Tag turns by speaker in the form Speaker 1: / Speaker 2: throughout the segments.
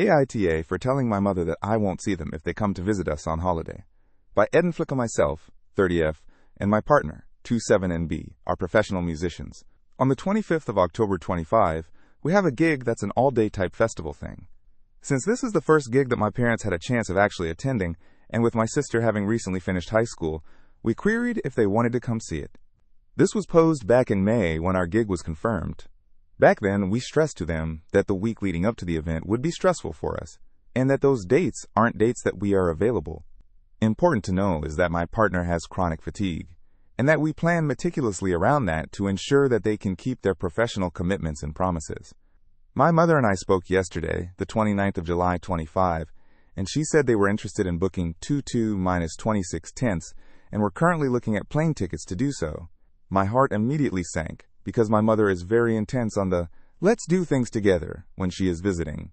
Speaker 1: AITA for telling my mother that I won't see them if they come to visit us on holiday. By Ed and Flick and myself, 30F, and my partner, 27NB, are professional musicians. On the 25th of October 25, we have a gig that's an all-day type festival thing. Since this is the first gig that my parents had a chance of actually attending, and with my sister having recently finished high school, we queried if they wanted to come see it. This was posed back in May when our gig was confirmed. Back then, we stressed to them that the week leading up to the event would be stressful for us, and that those dates aren't dates that we are available. Important to know is that my partner has chronic fatigue, and that we plan meticulously around that to ensure that they can keep their professional commitments and promises. My mother and I spoke yesterday, the 29th of July 25, and she said they were interested in booking 22-26 and were currently looking at plane tickets to do so. My heart immediately sank, because my mother is very intense on the "let's do things together" when she is visiting.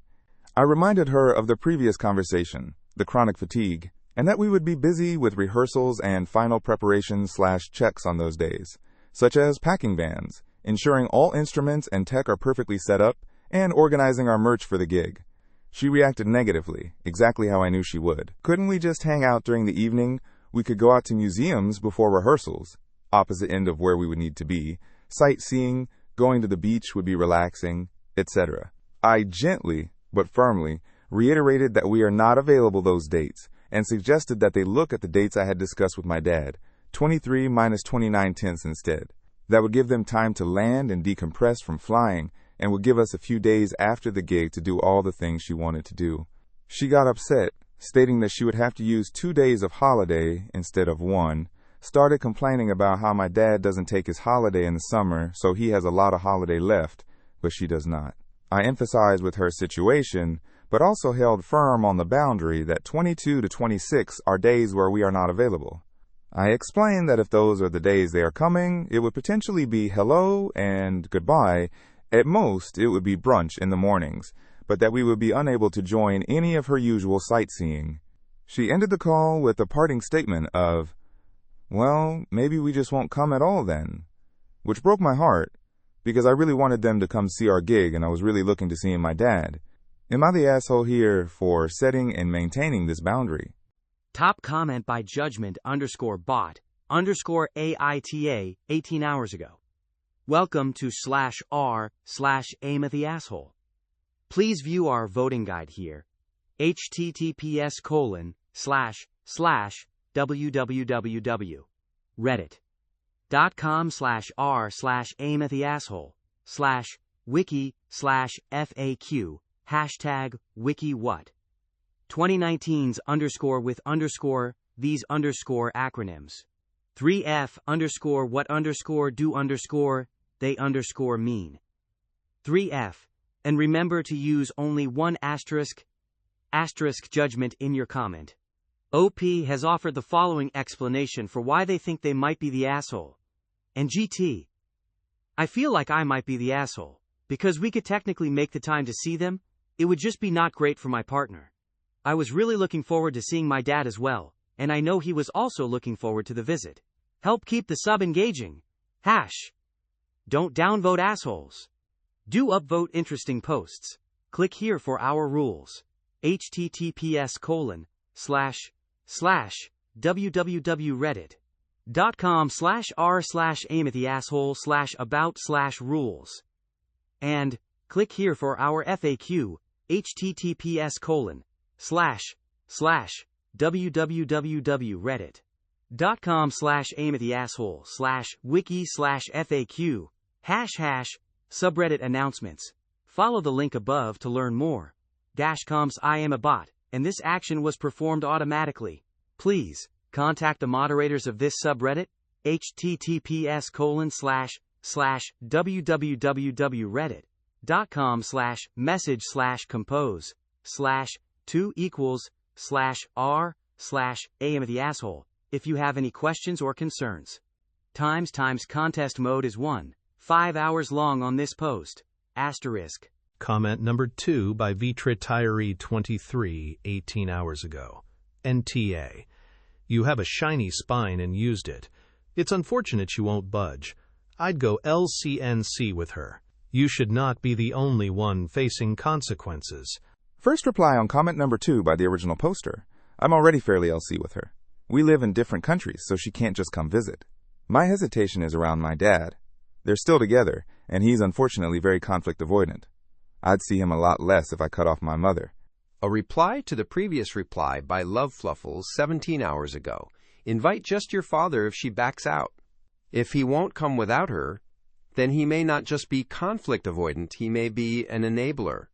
Speaker 1: I reminded her of the previous conversation, the chronic fatigue, and that we would be busy with rehearsals and final preparations/checks on those days, such as packing vans, ensuring all instruments and tech are perfectly set up, and organizing our merch for the gig. She reacted negatively, exactly how I knew she would. Couldn't we just hang out during the evening? We could go out to museums before rehearsals, opposite end of where we would need to be. Sightseeing, going to the beach would be relaxing, etc. I gently, but firmly, reiterated that we are not available those dates, and suggested that they look at the dates I had discussed with my dad, 23-29 instead. That would give them time to land and decompress from flying, and would give us a few days after the gig to do all the things she wanted to do. She got upset, stating that she would have to use 2 days of holiday instead of 1, started complaining about how my dad doesn't take his holiday in the summer, so he has a lot of holiday left, but she does not. I emphasized with her situation, but also held firm on the boundary that 22-26 are days where we are not available. I explained that if those are the days they are coming, it would potentially be hello and goodbye. At most, it would be brunch in the mornings, but that we would be unable to join any of her usual sightseeing. She ended the call with a parting statement of, "Well, maybe we just won't come at all then," which broke my heart, because I really wanted them to come see our gig and I was really looking to seeing my dad. Am I the asshole here for setting and maintaining this boundary?
Speaker 2: Top comment by judgment_bot_AITA 18 hours ago. Welcome to /r/aim at the asshole. Please view our voting guide here. https://www.reddit.com/r/aim at the asshole /wiki/FAQ #wiki what 2019's_with_these acronyms 3F_what_do_they_mean 3F, and remember to use only one asterisk judgment in your comment. OP has offered the following explanation for why they think they might be the asshole. And GT. I feel like I might be the asshole, because we could technically make the time to see them, it would just be not great for my partner. I was really looking forward to seeing my dad as well, and I know he was also looking forward to the visit. Help keep the sub engaging. Don't downvote assholes. Do upvote interesting posts. Click here for our rules. https://www.reddit.com/r/aim@the-asshole/about/rules. And click here for our FAQ. https://www.reddit.com/aim-at-the-asshole/wiki/FAQ #subreddit announcements. Follow the link above to learn more. -coms I am a bot, and this action was performed automatically. Please contact the moderators of this subreddit. https://www.reddit.com/message/compose/2=/r/aim-at-the-asshole if you have any questions or concerns. Times contest mode is 5 hours long on this post. Asterisk.
Speaker 3: Comment number 2 by Vitrityree23 18 hours ago. NTA. You have a shiny spine and used it. It's unfortunate you won't budge. I'd go LCNC with her. You should not be the only one facing consequences.
Speaker 1: First reply on comment number 2 by the original poster. I'm already fairly LC with her. We live in different countries, so she can't just come visit. My hesitation is around my dad. They're still together, and he's unfortunately very conflict avoidant. I'd see him a lot less if I cut off my mother.
Speaker 4: A reply to the previous reply by Love Fluffles 17 hours ago. Invite just your father if she backs out. If he won't come without her, then he may not just be conflict avoidant, he may be an enabler.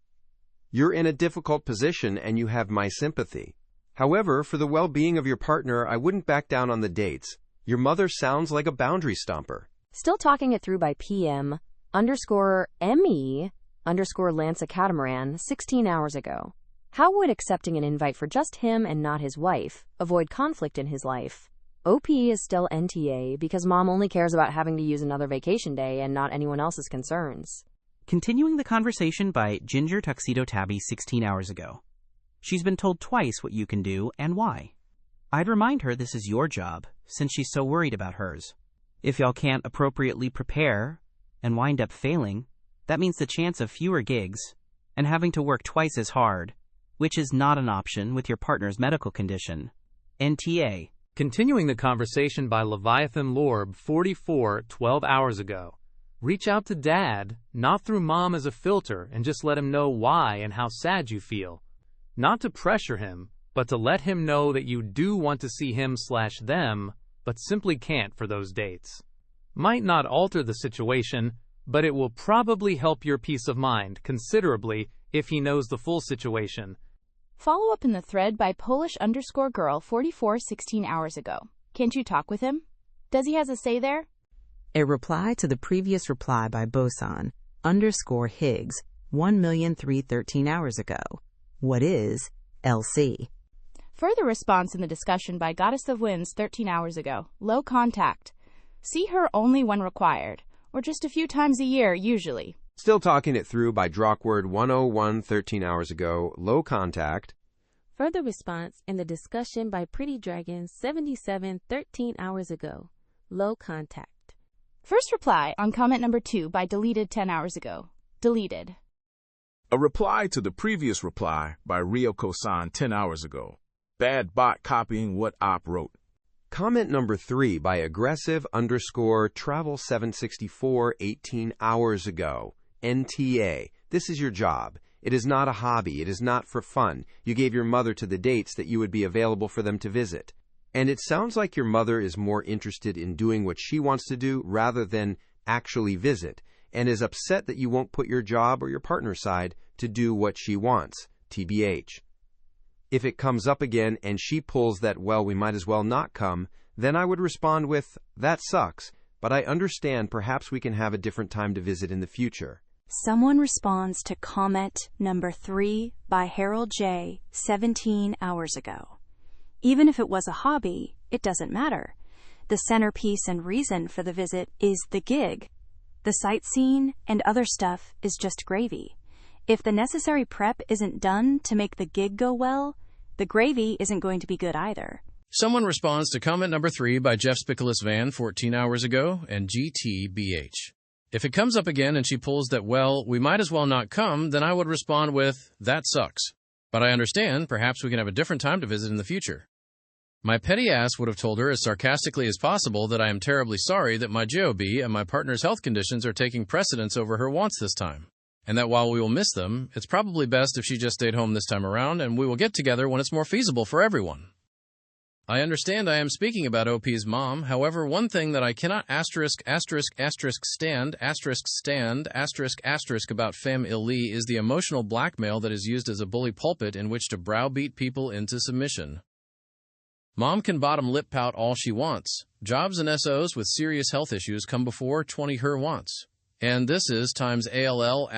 Speaker 4: You're in a difficult position and you have my sympathy. However, for the well-being of your partner, I wouldn't back down on the dates. Your mother sounds like a boundary stomper.
Speaker 5: Still talking it through by PM_ME_Lanza Catamaran 16 hours ago. How would accepting an invite for just him and not his wife avoid conflict in his life? OP is still NTA because mom only cares about having to use another vacation day and not anyone else's concerns.
Speaker 2: Continuing the conversation by Ginger Tuxedo Tabby 16 hours ago. She's been told twice what you can do and why. I'd remind her this is your job, since she's so worried about hers. If y'all can't appropriately prepare and wind up failing, that means the chance of fewer gigs and having to work twice as hard, which is not an option with your partner's medical condition. NTA.
Speaker 6: Continuing the conversation by Leviathan Lorb 44 12 hours ago. Reach out to dad, not through mom as a filter, and just let him know why and how sad you feel. Not to pressure him, but to let him know that you do want to see him/them, but simply can't for those dates. Might not alter the situation, but it will probably help your peace of mind considerably if he knows the full situation.
Speaker 7: Follow up in the thread by Polish_girl 44 16 hours ago. Can't you talk with him? Does he has a say there?
Speaker 8: A reply to the previous reply by Boson_Higgs 1,003,13 hours ago. What is LC?
Speaker 7: Further response in the discussion by Goddess of Winds 13 hours ago. Low contact. See her only when required, or just a few times a year usually.
Speaker 4: Still talking it through by Drawkword 101 13 hours ago. Low contact.
Speaker 9: Further response in the discussion by Pretty Dragon 77 13 hours ago. Low contact.
Speaker 7: First reply on comment number 2 by Deleted 10 hours ago. Deleted.
Speaker 10: A reply to the previous reply by Ryoko-san 10 hours ago. Bad bot copying what Op wrote.
Speaker 4: Comment number 3 by Aggressive_Travel764 18 hours ago. NTA. This is your job. It is not a hobby. It is not for fun. You gave your mother to the dates that you would be available for them to visit. And it sounds like your mother is more interested in doing what she wants to do rather than actually visit, and is upset that you won't put your job or your partner aside to do what she wants. TBH. If it comes up again and she pulls that, well, we might as well not come, then I would respond with, that sucks, but I understand perhaps we can have a different time to visit in the future.
Speaker 11: Someone responds to comment number 3 by Harold J. 17 hours ago. Even if it was a hobby, it doesn't matter. The centerpiece and reason for the visit is the gig. The sightseeing and other stuff is just gravy. If the necessary prep isn't done to make the gig go well, the gravy isn't going to be good either.
Speaker 12: Someone responds to comment number 3 by Jeff Spiculus Van 14 hours ago and GTBH. If it comes up again and she pulls that, well, we might as well not come, then I would respond with, that sucks. But I understand, perhaps we can have a different time to visit in the future. My petty ass would have told her as sarcastically as possible that I am terribly sorry that my job and my partner's health conditions are taking precedence over her wants this time, and that while we will miss them, it's probably best if she just stayed home this time around and we will get together when it's more feasible for everyone. I understand I am speaking about OP's mom, however, one thing that I cannot stand about Femme Illy is the emotional blackmail that is used as a bully pulpit in which to browbeat people into submission. Mom can bottom lip pout all she wants. Jobs and SOs with serious health issues come before 20 her wants. And this is times ALL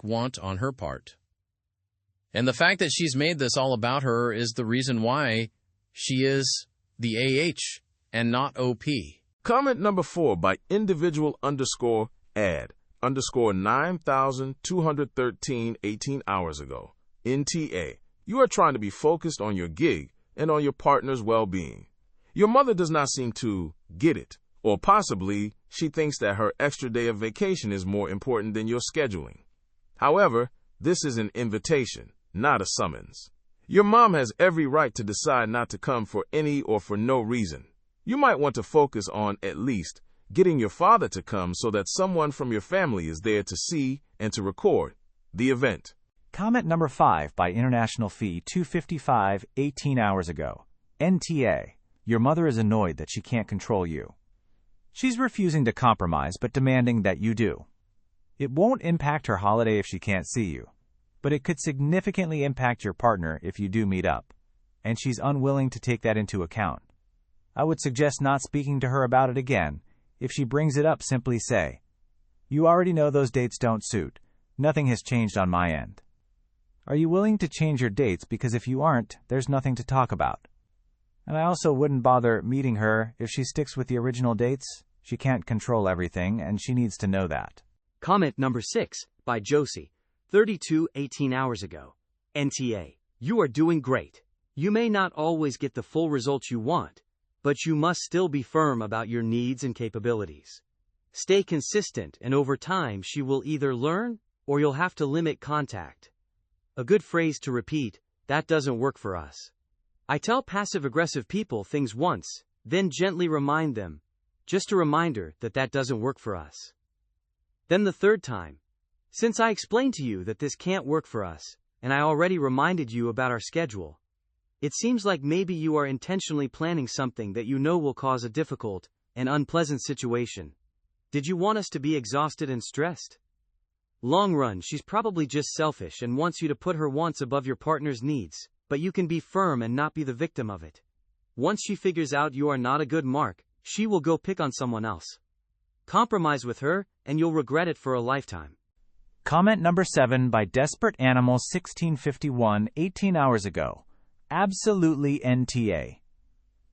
Speaker 12: want on her part. And the fact that she's made this all about her is the reason why she is the AH and not OP.
Speaker 10: Comment number 4 by individual_ad_9213 18 hours ago. NTA. You are trying to be focused on your gig and on your partner's well-being. Your mother does not seem to get it, or possibly she thinks that her extra day of vacation is more important than your scheduling. However, this is an invitation, not a summons. Your mom has every right to decide not to come for any or for no reason. You might want to focus on, at least, getting your father to come so that someone from your family is there to see and to record the event.
Speaker 13: Comment number 5 by International Fee 255, 18 hours ago. NTA. Your mother is annoyed that she can't control you. She's refusing to compromise but demanding that you do. It won't impact her holiday if she can't see you, but it could significantly impact your partner if you do meet up, and she's unwilling to take that into account. I would suggest not speaking to her about it again. If she brings it up, simply say, "You already know those dates don't suit. Nothing has changed on my end." Are you willing to change your dates? Because if you aren't, there's nothing to talk about. And I also wouldn't bother meeting her if she sticks with the original dates. She can't control everything, and she needs to know that.
Speaker 2: Comment number 6 by Josie, 32, 18 hours ago. NTA. You are doing great. You may not always get the full results you want, but you must still be firm about your needs and capabilities. Stay consistent, and over time she will either learn or you'll have to limit contact. A good phrase to repeat: that doesn't work for us. I tell passive-aggressive people things once, then gently remind them, just a reminder that that doesn't work for us. Then the third time, since I explained to you that this can't work for us, and I already reminded you about our schedule, it seems like maybe you are intentionally planning something that you know will cause a difficult and unpleasant situation. Did you want us to be exhausted and stressed? Long run, she's probably just selfish and wants you to put her wants above your partner's needs, but you can be firm and not be the victim of it. Once she figures out you are not a good mark, she will go pick on someone else. Compromise with her, and you'll regret it for a lifetime.
Speaker 13: Comment number 7 by Desperate Animal 1651, 18 hours ago. Absolutely NTA.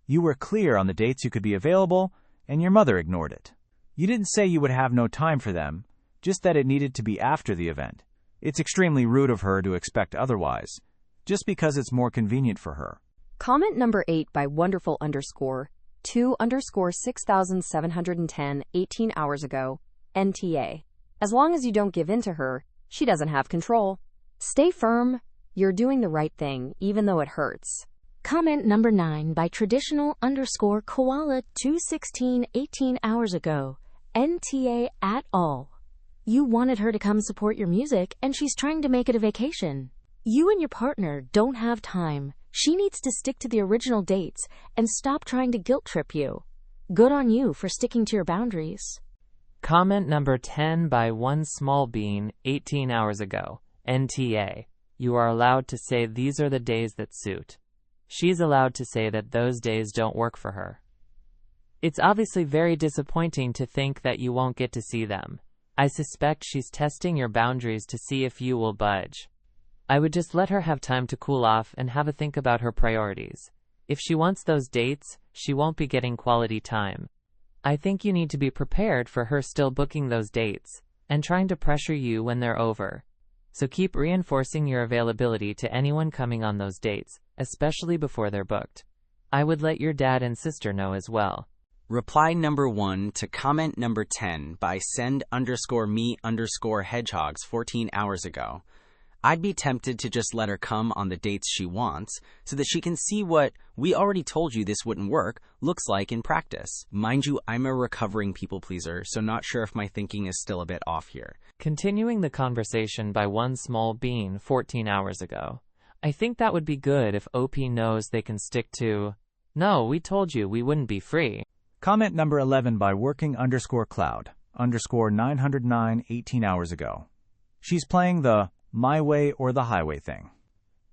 Speaker 13: You were clear on the dates you could be available, and your mother ignored it. You didn't say you would have no time for them, just that it needed to be after the event. It's extremely rude of her to expect otherwise, just because it's more convenient for her.
Speaker 5: Comment number 8 by Wonderful _ 2 _ 6710, 18 hours ago. NTA. As long as you don't give in to her, she doesn't have control. Stay firm. You're doing the right thing, even though it hurts.
Speaker 9: Comment number 9 by Traditional _ Koala 216, 18 hours ago. NTA at all. You wanted her to come support your music, and she's trying to make it a vacation. You and your partner don't have time. She needs to stick to the original dates and stop trying to guilt trip you. Good on you for sticking to your boundaries.
Speaker 14: Comment number 10 by One Small Bean, 18 hours ago. NTA. You are allowed to say these are the days that suit. She's allowed to say that those days don't work for her. It's obviously very disappointing to think that you won't get to see them. I suspect she's testing your boundaries to see if you will budge. I would just let her have time to cool off and have a think about her priorities. If she wants those dates, she won't be getting quality time. I think you need to be prepared for her still booking those dates and trying to pressure you when they're over. So keep reinforcing your availability to anyone coming on those dates, especially before they're booked. I would let your dad and sister know as well.
Speaker 15: Reply number 1 to comment number 10 by send_me_hedgehogs 14 hours ago. I'd be tempted to just let her come on the dates she wants so that she can see what we already told you this wouldn't work looks like in practice. Mind you, I'm a recovering people pleaser, so not sure if my thinking is still a bit off here.
Speaker 14: Continuing the conversation by One Small Bean 14 hours ago. I think that would be good if OP knows they can stick to, "No, we told you we wouldn't be free."
Speaker 13: Comment number 11 by Working_Cloud 909, 18 hours ago. She's playing the my way or the highway thing.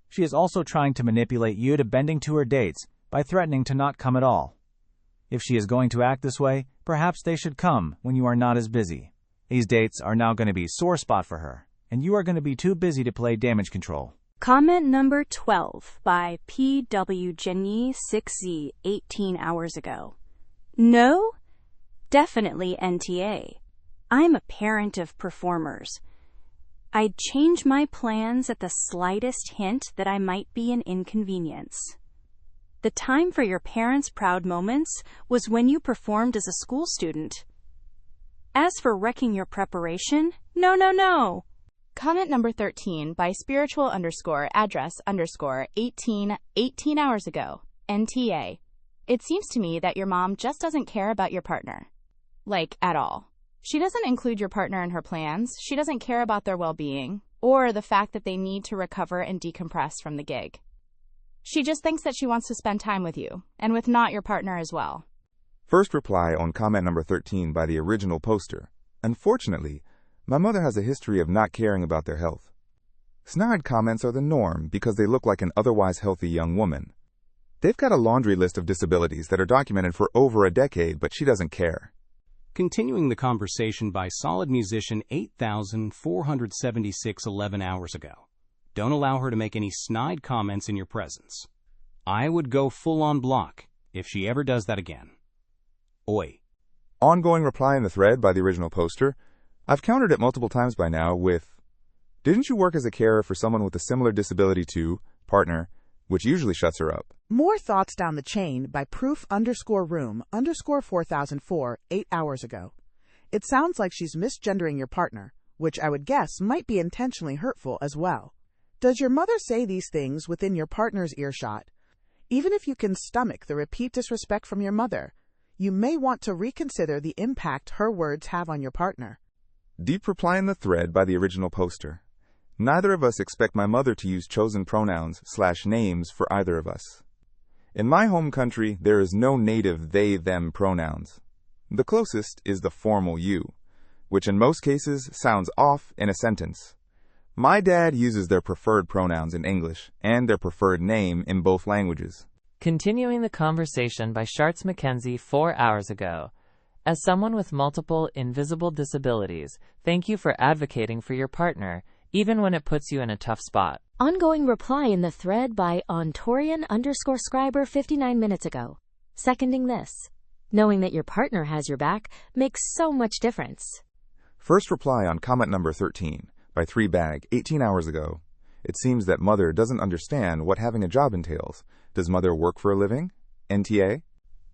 Speaker 13: She is also trying to manipulate you to bending to her dates by threatening to not come at all. If she is going to act this way, perhaps they should come when you are not as busy. These dates are now going to be a sore spot for her, and you are going to be too busy to play damage control.
Speaker 11: Comment number 12 by PW6Z 18 hours ago. No? Definitely NTA. I'm a parent of performers. I'd change my plans at the slightest hint that I might be an inconvenience. The time for your parents' proud moments was when you performed as a school student. As for wrecking your preparation, no.
Speaker 7: Comment number 13 by spiritual underscore address underscore 18 hours ago. NTA. It seems to me that your mom just doesn't care about your partner. Like, at all. She doesn't include your partner in her plans, she doesn't care about their well-being, or the fact that they need to recover and decompress from the gig. She just thinks that she wants to spend time with you, and with not your partner as well.
Speaker 1: First reply on comment number 13 by the original poster. Unfortunately, my mother has a history of not caring about their health. Snide comments are the norm because they look like an otherwise healthy young woman. They've got a laundry list of disabilities that are documented for over a decade, but she doesn't care.
Speaker 16: Continuing the conversation by solid musician 8,476 11 hours ago. Don't allow her to make any snide comments in your presence. I would go full-on block if she ever does that again. Oi.
Speaker 1: Ongoing reply in the thread by the original poster. I've countered it multiple times by now with, didn't you work as a carer for someone with a similar disability to, partner, which usually shuts her up?
Speaker 17: More thoughts down the chain by proof_room_4004 8 hours ago. It sounds like she's misgendering your partner, which I would guess might be intentionally hurtful as well. Does your mother say these things within your partner's earshot? Even if you can stomach the repeat disrespect from your mother, you may want to reconsider the impact her words have on your partner.
Speaker 1: Deep reply in the thread by the original poster. Neither of us expect my mother to use chosen pronouns/names for either of us. In my home country, there is no native they/them pronouns. The closest is the formal you, which in most cases sounds off in a sentence. My dad uses their preferred pronouns in English and their preferred name in both languages.
Speaker 14: Continuing the conversation by Sharts Mackenzie 4 hours ago. As someone with multiple invisible disabilities, thank you for advocating for your partner, even when it puts you in a tough spot.
Speaker 9: Ongoing reply in the thread by ontorian_scriber 59 minutes ago. Seconding this. Knowing that your partner has your back makes so much difference.
Speaker 1: First reply on comment number 13 by 3bag 18 hours ago. It seems that mother doesn't understand what having a job entails. Does mother work for a living? NTA?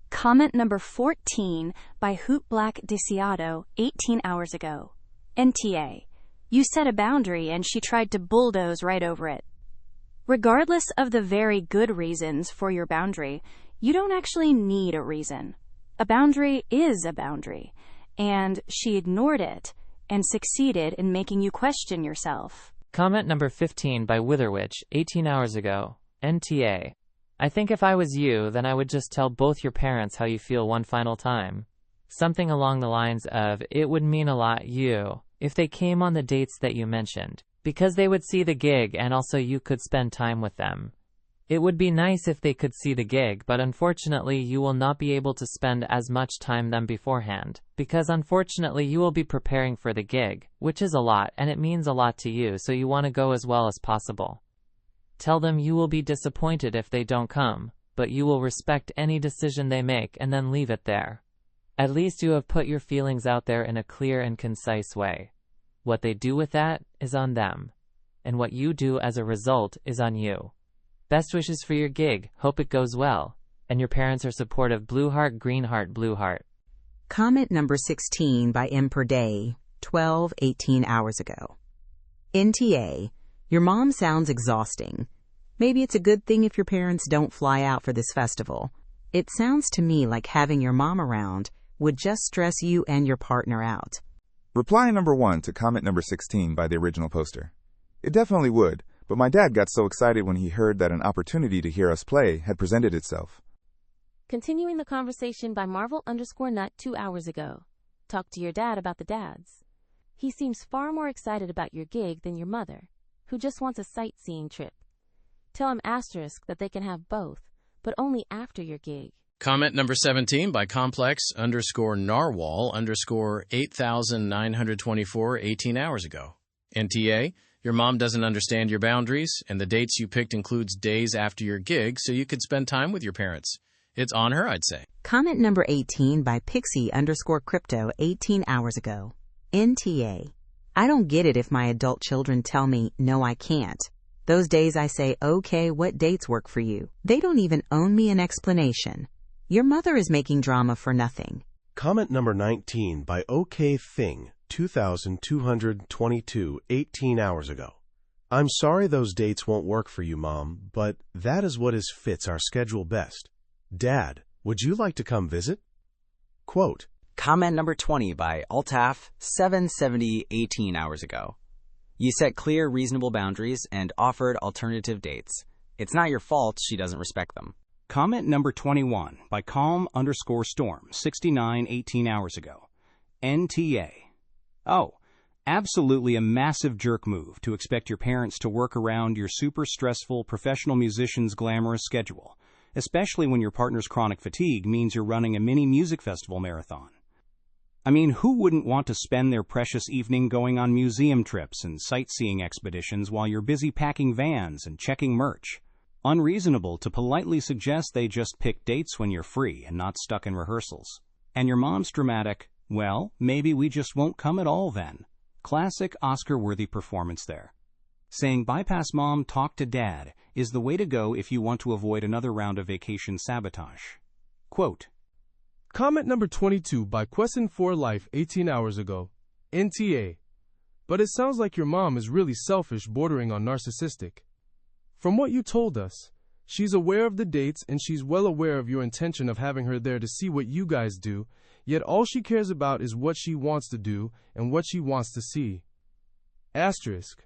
Speaker 11: Comment number 14 by Hoot Black Desiato 18 hours ago. NTA. You set a boundary and she tried to bulldoze right over it. Regardless of the very good reasons for your boundary, you don't actually need a reason. A boundary is a boundary, and she ignored it and succeeded in making you question yourself.
Speaker 14: Comment number 15 by Witherwitch 18 hours ago. NTA. I think if I was you, then I would just tell both your parents how you feel one final time. Something along the lines of, it would mean a lot you, if they came on the dates that you mentioned, because they would see the gig and also you could spend time with them. It would be nice if they could see the gig, but unfortunately you will not be able to spend as much time them beforehand, because unfortunately you will be preparing for the gig, which is a lot and it means a lot to you, so you want to go as well as possible. Tell them you will be disappointed if they don't come, but you will respect any decision they make and then leave it there. At least you have put your feelings out there in a clear and concise way. What they do with that is on them, and what you do as a result is on you. Best wishes for your gig, hope it goes well, and your parents are supportive. Blue Heart, Green Heart, Blue Heart.
Speaker 8: Comment number 16 by M per day, 18 hours ago. NTA, your mom sounds exhausting. Maybe it's a good thing if your parents don't fly out for this festival. It sounds to me like having your mom around would just stress you and your partner out.
Speaker 1: Reply number 1 to comment number 16 by the original poster. It definitely would, but my dad got so excited when he heard that an opportunity to hear us play had presented itself.
Speaker 9: Continuing the conversation by Marvel_Nut 2 hours ago. Talk to your dad about the dads. He seems far more excited about your gig than your mother, who just wants a sightseeing trip. Tell him * that they can have both, but only after your gig.
Speaker 12: Comment number 17 by complex_narwhal_8924 18 hours ago. NTA, your mom doesn't understand your boundaries, and the dates you picked includes days after your gig, so you could spend time with your parents. It's on her, I'd say.
Speaker 8: Comment number 18 by Pixie_Crypto 18 hours ago. NTA, I don't get it if my adult children tell me, no, I can't. Those days I say, okay, what dates work for you? They don't even owe me an explanation. Your mother is making drama for nothing.
Speaker 18: Comment number 19 by OK Thing 2222, 18 hours ago. I'm sorry those dates won't work for you, Mom, but that is what fits our schedule best. Dad, would you like to come visit? Quote,
Speaker 15: Comment number 20 by Altaf, 770, 18 hours ago. You set clear, reasonable boundaries and offered alternative dates. It's not your fault she doesn't respect them.
Speaker 16: Comment number 21 by calm_storm, 69, 18 hours ago. NTA. Oh, absolutely a massive jerk move to expect your parents to work around your super stressful professional musician's glamorous schedule, especially when your partner's chronic fatigue means you're running a mini music festival marathon. I mean, who wouldn't want to spend their precious evening going on museum trips and sightseeing expeditions while you're busy packing vans and checking merch? Unreasonable to politely suggest they just pick dates when you're free and not stuck in rehearsals. And your mom's dramatic, well, maybe we just won't come at all then. Classic Oscar-worthy performance there. Saying bypass mom, talk to dad is the way to go if you want to avoid another round of vacation sabotage. Quote,
Speaker 19: Comment number 22 by Question for Life 18 hours ago. NTA. But it sounds like your mom is really selfish, bordering on narcissistic. From what you told us, she's aware of the dates and she's well aware of your intention of having her there to see what you guys do, yet all she cares about is what she wants to do and what she wants to see. Asterisk.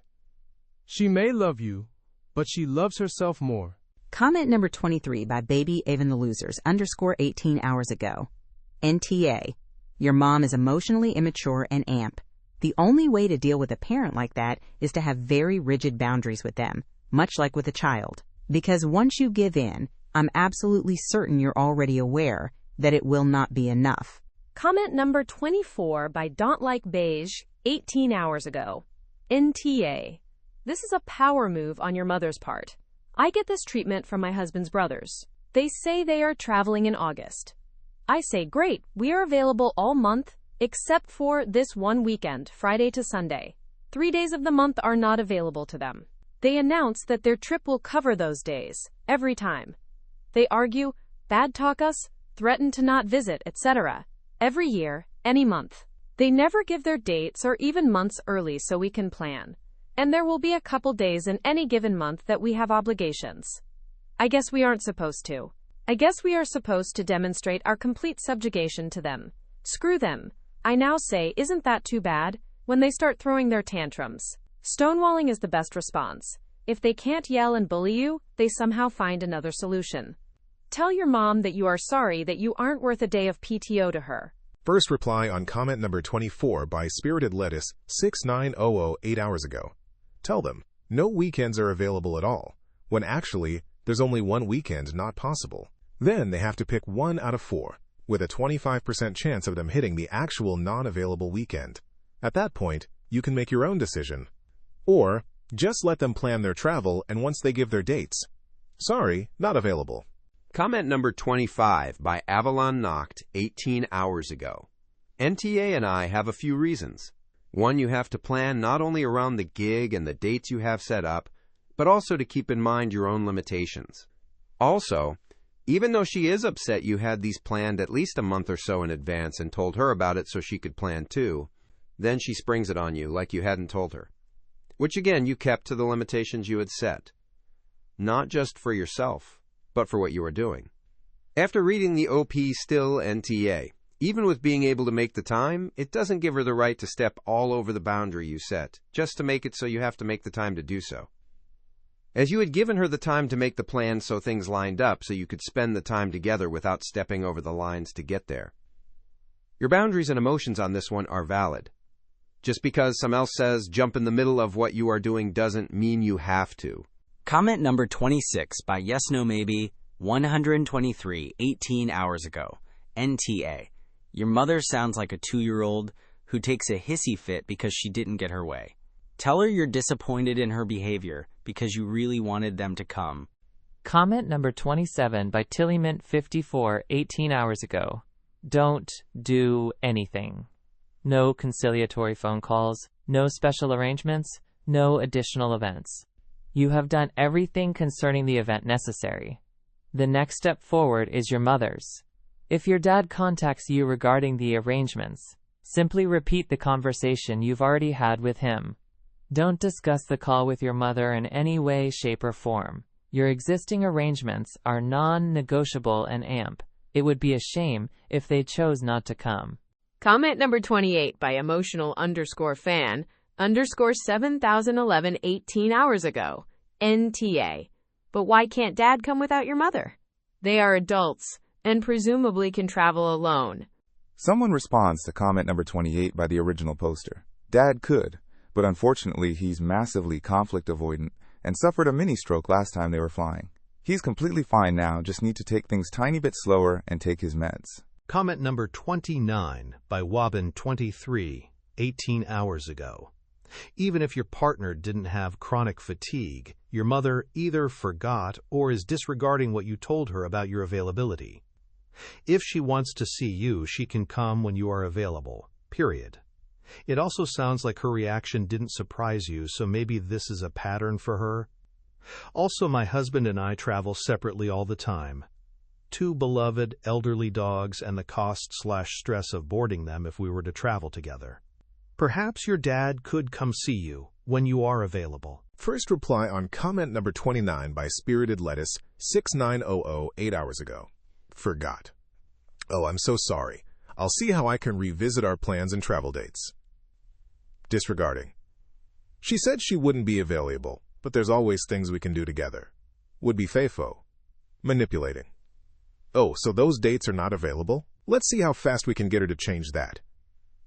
Speaker 19: She may love you, but she loves herself more.
Speaker 8: Comment number 23 by Baby Avon the Losers, _18 hours ago. NTA. Your mom is emotionally immature and amp. The only way to deal with a parent like that is to have very rigid boundaries with them, much like with a child. Because once you give in, I'm absolutely certain you're already aware that it will not be enough.
Speaker 20: Comment number 24 by Don't Like Beige, 18 hours ago. NTA. This is a power move on your mother's part. I get this treatment from my husband's brothers. They say they are traveling in August. I say, great, we are available all month, except for this one weekend, Friday to Sunday. 3 days of the month are not available to them. They announce that their trip will cover those days, every time. They argue, bad talk us, threaten to not visit, etc. Every year, any month. They never give their dates or even months early so we can plan. And there will be a couple days in any given month that we have obligations. I guess we aren't supposed to. I guess we are supposed to demonstrate our complete subjugation to them. Screw them. I now say, isn't that too bad? When they start throwing their tantrums. Stonewalling is the best response. If they can't yell and bully you, they somehow find another solution. Tell your mom that you are sorry that you aren't worth a day of PTO to her.
Speaker 21: First reply on comment number 24 by Spirited Lettuce 6900 8 hours ago. Tell them, no weekends are available at all, when actually, there's only one weekend not possible. Then they have to pick 1 out of 4, with a 25% chance of them hitting the actual non-available weekend. At that point, you can make your own decision. Or, just let them plan their travel and once they give their dates. Sorry, not available.
Speaker 4: Comment number 25 by Avalon Noct 18 hours ago. NTA and I have a few reasons. One, you have to plan not only around the gig and the dates you have set up, but also to keep in mind your own limitations. Also, even though she is upset you had these planned at least a month or so in advance and told her about it so she could plan too, then she springs it on you like you hadn't told her. Which again, you kept to the limitations you had set. Not just for yourself, but for what you were doing. After reading the OP still NTA, even with being able to make the time, it doesn't give her the right to step all over the boundary you set, just to make it so you have to make the time to do so. As you had given her the time to make the plan so things lined up so you could spend the time together without stepping over the lines to get there. Your boundaries and emotions on this one are valid. Just because someone else says jump in the middle of what you are doing doesn't mean you have to.
Speaker 15: Comment number 26 by Yes No Maybe, 123, 18 hours ago. NTA. Your mother sounds like a 2-year-old who takes a hissy fit because she didn't get her way. Tell her you're disappointed in her behavior because you really wanted them to come.
Speaker 14: Comment number 27 by Tillymint54, 18 hours ago. Don't do anything. No conciliatory phone calls, no special arrangements, no additional events. You have done everything concerning the event necessary. The next step forward is your mother's. If your dad contacts you regarding the arrangements, Simply repeat the conversation you've already had with him. Don't discuss the call with your mother in any way, shape, or form. Your existing arrangements are non-negotiable and amp. It would be a shame if they chose not to come.
Speaker 20: Comment number 28 by emotional_fan _7011 18 hours ago. NTA. But why can't Dad come without your mother? They are adults and presumably can travel alone.
Speaker 1: Someone responds to comment number 28 by the original poster. Dad could, but unfortunately he's massively conflict avoidant and suffered a mini-stroke last time they were flying. He's completely fine now, just need to take things tiny bit slower and take his meds.
Speaker 3: Comment number 29 by Wobbin23, 18 hours ago. Even if your partner didn't have chronic fatigue, your mother either forgot or is disregarding what you told her about your availability. If she wants to see you, she can come when you are available, period. It also sounds like her reaction didn't surprise you, so maybe this is a pattern for her. Also, my husband and I travel separately all the time. 2 beloved elderly dogs and the cost/stress of boarding them if we were to travel together. Perhaps your dad could come see you when you are available.
Speaker 21: First reply on comment number 29 by Spirited Lettuce 6900 8 hours ago. Forgot. Oh, I'm so sorry. I'll see how I can revisit our plans and travel dates. Disregarding. She said she wouldn't be available, but there's always things we can do together. Would be faithful. Manipulating. Oh, so those dates are not available? Let's see how fast we can get her to change that.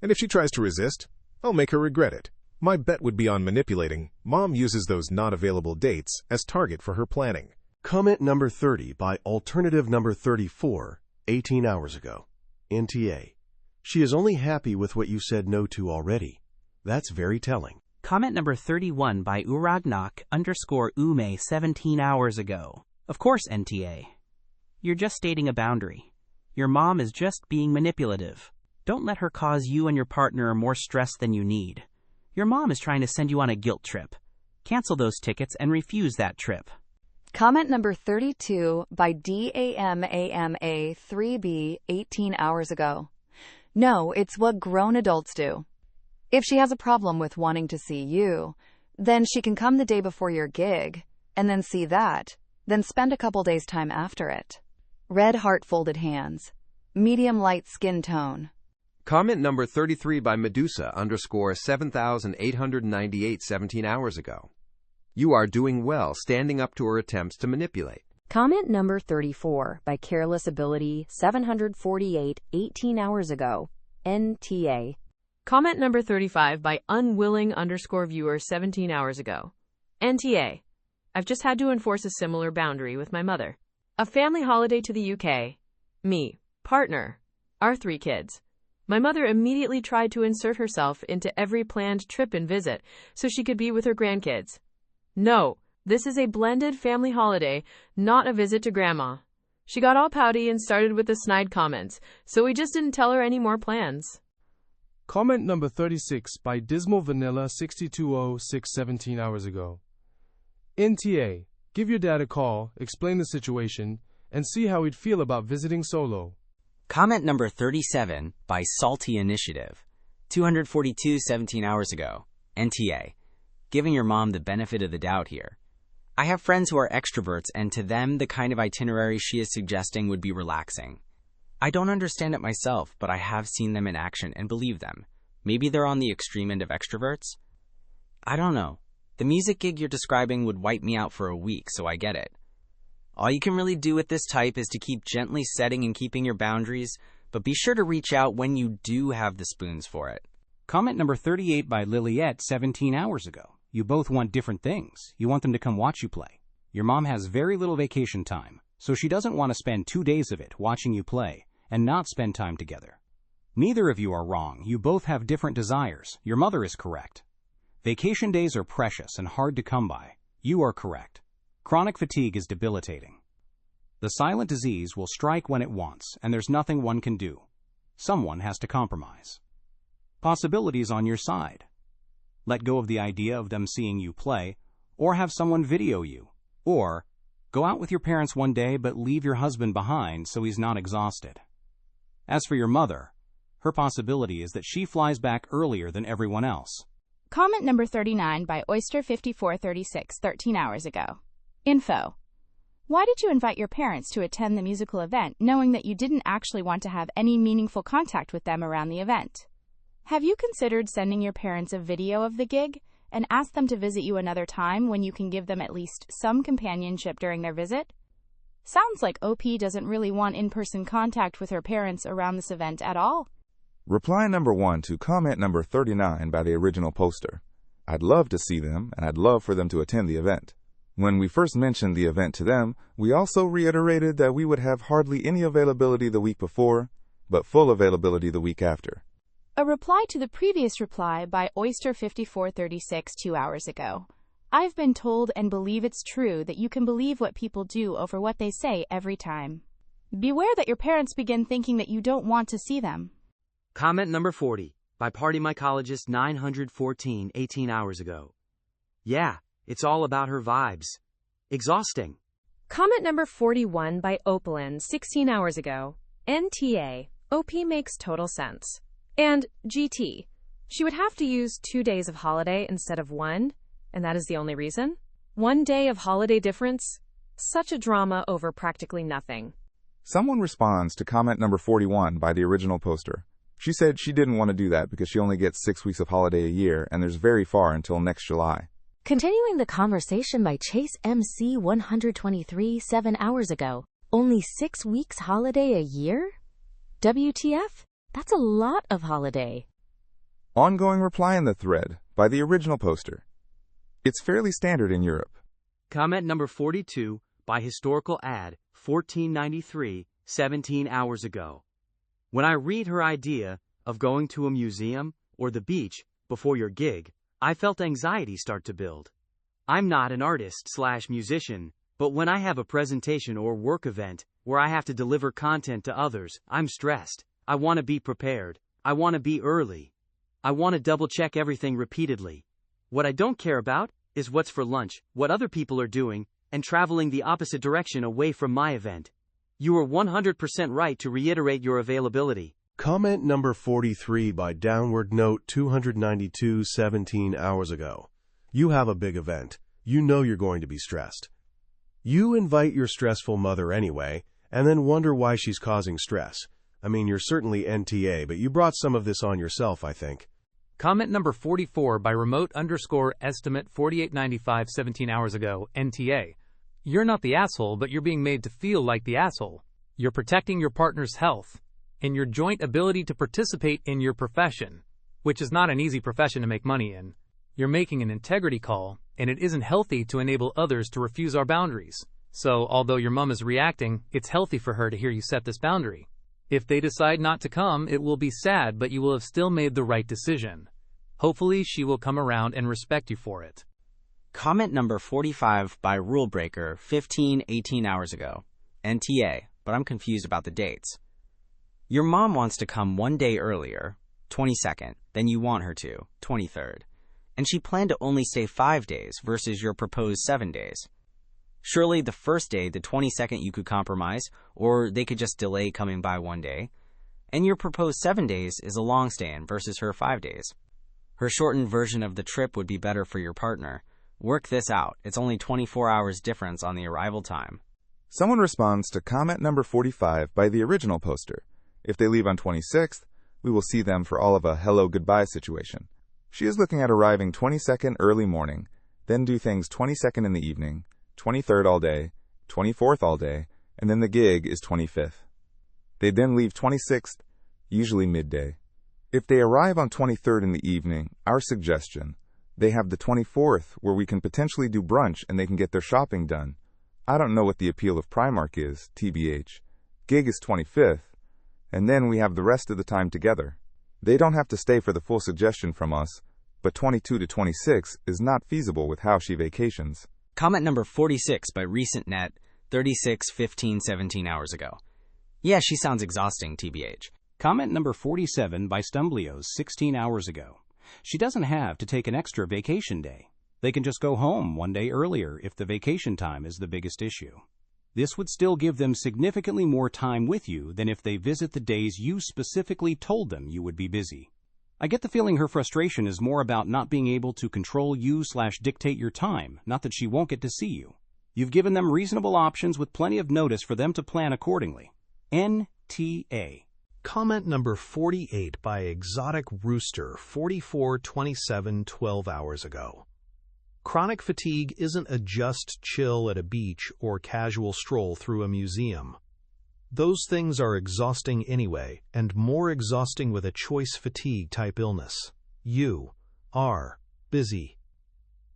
Speaker 21: And if she tries to resist, I'll make her regret it. My bet would be on manipulating. Mom uses those not available dates as target for her planning.
Speaker 18: Comment number 30 by alternative number 34, 18 hours ago. NTA. She is only happy with what you said no to already. That's very telling.
Speaker 22: Comment number 31 by Uragnak_Ume 17 hours ago. Of course, NTA. You're just stating a boundary. Your mom is just being manipulative. Don't let her cause you and your partner more stress than you need. Your mom is trying to send you on a guilt trip. Cancel those tickets and refuse that trip.
Speaker 5: Comment number 32 by DAMAMA3B 18 hours ago. No, it's what grown adults do. If she has a problem with wanting to see you, then she can come the day before your gig, and then see that, then spend a couple days time after it. Red heart folded hands. Medium light skin tone.
Speaker 4: Comment number 33 by Medusa_7898 17 hours ago. You are doing well, standing up to her attempts to manipulate.
Speaker 5: Comment number 34 by Careless Ability 748 18 hours ago. NTA.
Speaker 20: Comment number 35 by unwilling_viewer 17 hours ago. NTA. I've just had to enforce a similar boundary with my mother. A family holiday to the UK. Me, partner, our 3 kids. My mother immediately tried to insert herself into every planned trip and visit so she could be with her grandkids. No, this is a blended family holiday, not a visit to Grandma. She got all pouty and started with the snide comments, so we just didn't tell her any more plans.
Speaker 19: Comment number 36 by Dismal Vanilla 6206 17 hours ago. NTA. Give your dad a call, explain the situation, and see how he'd feel about visiting solo.
Speaker 15: Comment number 37 by Salty Initiative 242 17 hours ago. NTA. Giving your mom the benefit of the doubt here. I have friends who are extroverts, and to them, the kind of itinerary she is suggesting would be relaxing. I don't understand it myself, but I have seen them in action and believe them. Maybe they're on the extreme end of extroverts? I don't know. The music gig you're describing would wipe me out for a week, so I get it. All you can really do with this type is to keep gently setting and keeping your boundaries, but be sure to reach out when you do have the spoons for it.
Speaker 16: Comment number 38 by Liliette 17 hours ago. You both want different things. You want them to come watch you play. Your mom has very little vacation time, so she doesn't want to spend 2 days of it watching you play and not spend time together. Neither of you are wrong. You both have different desires. Your mother is correct. Vacation days are precious and hard to come by. You are correct. Chronic fatigue is debilitating. The silent disease will strike when it wants, and there's nothing one can do. Someone has to compromise. Possibilities on your side. Let go of the idea of them seeing you play, or have someone video you. Or, go out with your parents one day but leave your husband behind so he's not exhausted. As for your mother, Her possibility is that she flies back earlier than everyone else.
Speaker 7: Comment number 39 by Oyster5436 13 hours ago. Info. Why did you invite your parents to attend the musical event knowing that you didn't actually want to have any meaningful contact with them around the event? Have you considered sending your parents a video of the gig and ask them to visit you another time when you can give them at least some companionship during their visit? Sounds like OP doesn't really want in-person contact with her parents around this event at all.
Speaker 1: Reply number 1 to comment number 39 by the original poster. I'd love to see them, and I'd love for them to attend the event. When we first mentioned the event to them, we also reiterated that we would have hardly any availability the week before, but full availability the week after.
Speaker 7: A reply to the previous reply by Oyster5436 2 hours ago. I've been told and believe it's true that you can believe what people do over what they say every time. Beware that your parents begin thinking that you don't want to see them.
Speaker 2: Comment number 40 by Party Mycologist 914 18 hours ago. Yeah, it's all about her vibes. Exhausting.
Speaker 20: Comment number 41 by Opalin 16 hours ago. NTA. OP makes total sense. And GT. She would have to use 2 days of holiday instead of 1, and that is the only reason? 1 day of holiday difference? Such a drama over practically nothing.
Speaker 1: Someone responds to comment number 41 by the original poster. She said she didn't want to do that because she only gets 6 weeks of holiday a year, and there's very far until next July.
Speaker 9: Continuing the conversation by Chase MC 123 7 hours ago. Only 6 weeks holiday a year? WTF? That's a lot of holiday.
Speaker 1: Ongoing reply in the thread by the original poster. It's fairly standard in Europe.
Speaker 2: Comment number 42 by Historical Ad 1493 17 hours ago. When I read her idea of going to a museum or the beach before your gig, I felt anxiety start to build. I'm not an artist/musician, but when I have a presentation or work event where I have to deliver content to others, I'm stressed. I want to be prepared. I want to be early. I want to double-check everything repeatedly. What I don't care about is what's for lunch, what other people are doing, and traveling the opposite direction away from my event. You are 100% right to reiterate your availability.
Speaker 18: Comment number 43 by Downward Note 292 17 hours ago. You have a big event. You know you're going to be stressed. You invite your stressful mother anyway, and then wonder why she's causing stress. I mean, you're certainly NTA, but you brought some of this on yourself, I think.
Speaker 6: Comment number 44 by remote_estimate 4895 17 hours ago, NTA. You're not the asshole, but you're being made to feel like the asshole. You're protecting your partner's health and your joint ability to participate in your profession, which is not an easy profession to make money in. You're making an integrity call, and it isn't healthy to enable others to refuse our boundaries. So, although your mom is reacting, it's healthy for her to hear you set this boundary. If they decide not to come, it will be sad, but you will have still made the right decision. Hopefully, she will come around and respect you for it.
Speaker 15: Comment number 45 by Rulebreaker 18 hours ago. NTA, but I'm confused about the dates. Your mom wants to come 1 day earlier, 22nd, than you want her to, 23rd. And she planned to only stay 5 days versus your proposed 7 days. Surely the first day, the 22nd, you could compromise, or they could just delay coming by 1 day. And your proposed 7 days is a long stand versus her 5 days. Her shortened version of the trip would be better for your partner. Work this out. It's only 24 hours difference on the arrival time.
Speaker 1: Someone responds to comment number 45 by the original poster. If they leave on 26th, we will see them for all of a hello-goodbye situation. She is looking at arriving 22nd early morning, then do things 22nd in the evening, 23rd all day, 24th all day, and then the gig is 25th. They then leave 26th, usually midday. If they arrive on 23rd in the evening, our suggestion, they have the 24th where we can potentially do brunch and they can get their shopping done. I don't know what the appeal of Primark is, TBH. Gig is 25th, and then we have the rest of the time together. They don't have to stay for the full suggestion from us, but 22 to 26 is not feasible with how she vacations.
Speaker 15: Comment number 46 by RecentNet 17 hours ago. Yeah, she sounds exhausting, TBH.
Speaker 16: Comment number 47 by Stumblios 16 hours ago. She doesn't have to take an extra vacation day. They can just go home 1 day earlier if the vacation time is the biggest issue. This would still give them significantly more time with you than if they visit the days you specifically told them you would be busy. I get the feeling her frustration is more about not being able to control you/dictate your time, not that she won't get to see you. You've given them reasonable options with plenty of notice for them to plan accordingly. NTA.
Speaker 3: Comment number 48 by Exotic Rooster, 44:27 12 hours ago. Chronic fatigue isn't a just chill at a beach or casual stroll through a museum. Those things are exhausting anyway, and more exhausting with a choice fatigue type illness. You are busy.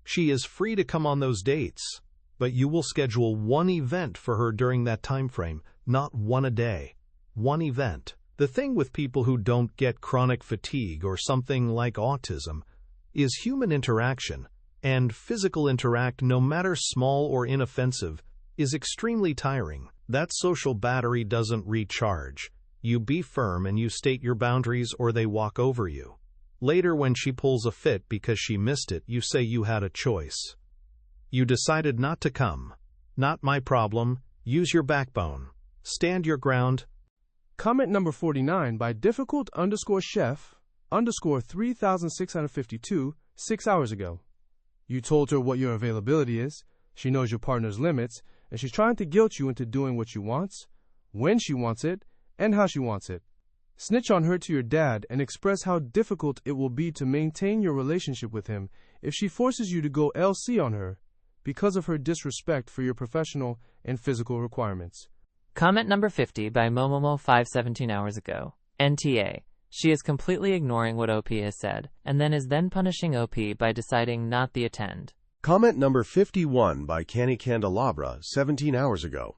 Speaker 3: She is free to come on those dates, but you will schedule one event for her during that time frame, not one a day. One event. The thing with people who don't get chronic fatigue or something like autism is human interaction, and physical interact, no matter small or inoffensive, is extremely tiring. That social battery doesn't recharge. You be firm and you state your boundaries or they walk over you. Later, when she pulls a fit because she missed it, you say you had a choice. You decided not to come. Not my problem. Use your backbone. Stand your ground.
Speaker 19: Comment number 49 by difficult_chef_3652 6 hours ago. You told her what your availability is. She knows your partner's limits, and she's trying to guilt you into doing what she wants, when she wants it, and how she wants it. Snitch on her to your dad and express how difficult it will be to maintain your relationship with him if she forces you to go LC on her because of her disrespect for your professional and physical requirements.
Speaker 14: Comment number 50 by Momomo 517 hours ago. NTA. She is completely ignoring what OP has said, and then is punishing OP by deciding not to attend.
Speaker 18: Comment number 51 by Canny Candelabra 17 hours ago.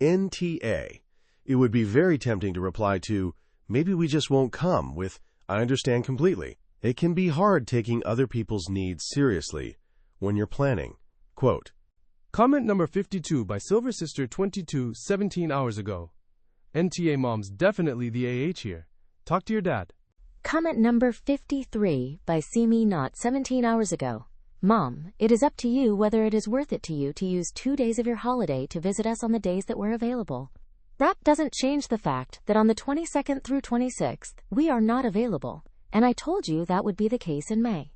Speaker 18: NTA. It would be very tempting to reply to, maybe we just won't come, with, I understand completely. It can be hard taking other people's needs seriously when you're planning. Quote.
Speaker 19: Comment number 52 by Silver Sister 22 17 hours ago. NTA mom's definitely the AH here. Talk to your dad.
Speaker 9: Comment number 53 by See Me Not 17 hours ago. Mom, it is up to you whether it is worth it to you to use 2 days of your holiday to visit us on the days that we're available. That doesn't change the fact that on the 22nd through 26th, we are not available, and I told you that would be the case in May.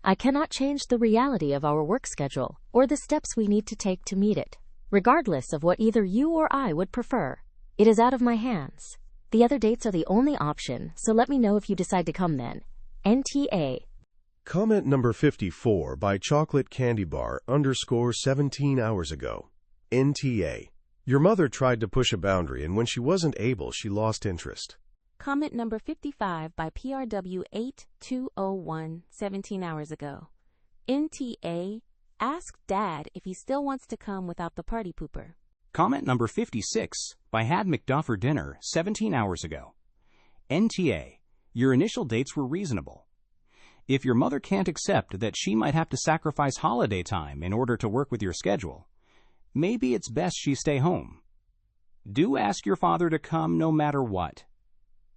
Speaker 9: I cannot change the reality of our work schedule or the steps we need to take to meet it, regardless of what either you or I would prefer. It is out of my hands. The other dates are the only option, so let me know if you decide to come then. NTA.
Speaker 18: Comment number 54 by Chocolate Candy Bar _17 hours ago. NTA. Your mother tried to push a boundary, and when she wasn't able, she lost interest.
Speaker 9: Comment number 55 by PRW8201 17 hours ago. NTA. Ask Dad if he still wants to come without the party pooper.
Speaker 16: Comment number 56 by Had McDuffer Dinner 17 hours ago. NTA. Your initial dates were reasonable. If your mother can't accept that she might have to sacrifice holiday time in order to work with your schedule, maybe it's best she stay home. Do ask your father to come no matter what.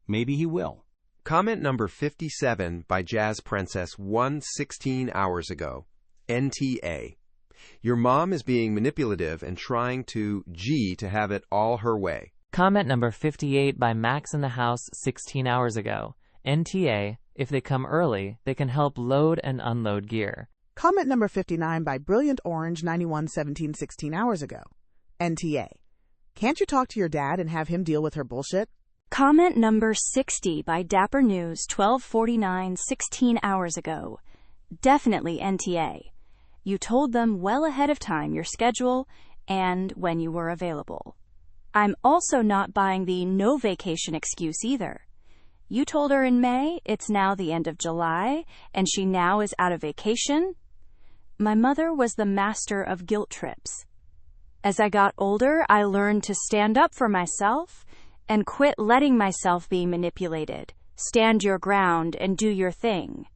Speaker 16: Maybe he will.
Speaker 4: Comment number 57 by Jazz Princess 16 hours ago. NTA. Your mom is being manipulative and trying to have it all her way.
Speaker 14: Comment number 58 by Max in the House 16 hours ago. NTA. If they come early, they can help load and unload gear.
Speaker 17: Comment number 59 by Brilliant Orange 9117 16 hours ago. NTA. Can't you talk to your dad and have him deal with her bullshit?
Speaker 11: Comment number 60 by Dapper News 1249 16 hours ago. Definitely NTA. You told them well ahead of time your schedule and when you were available. I'm also not buying the no vacation excuse either. You told her in May it's now the end of July and she now is out of vacation. My mother was the master of guilt trips. As I got older, I learned to stand up for myself and quit letting myself be manipulated. Stand your ground and do your thing.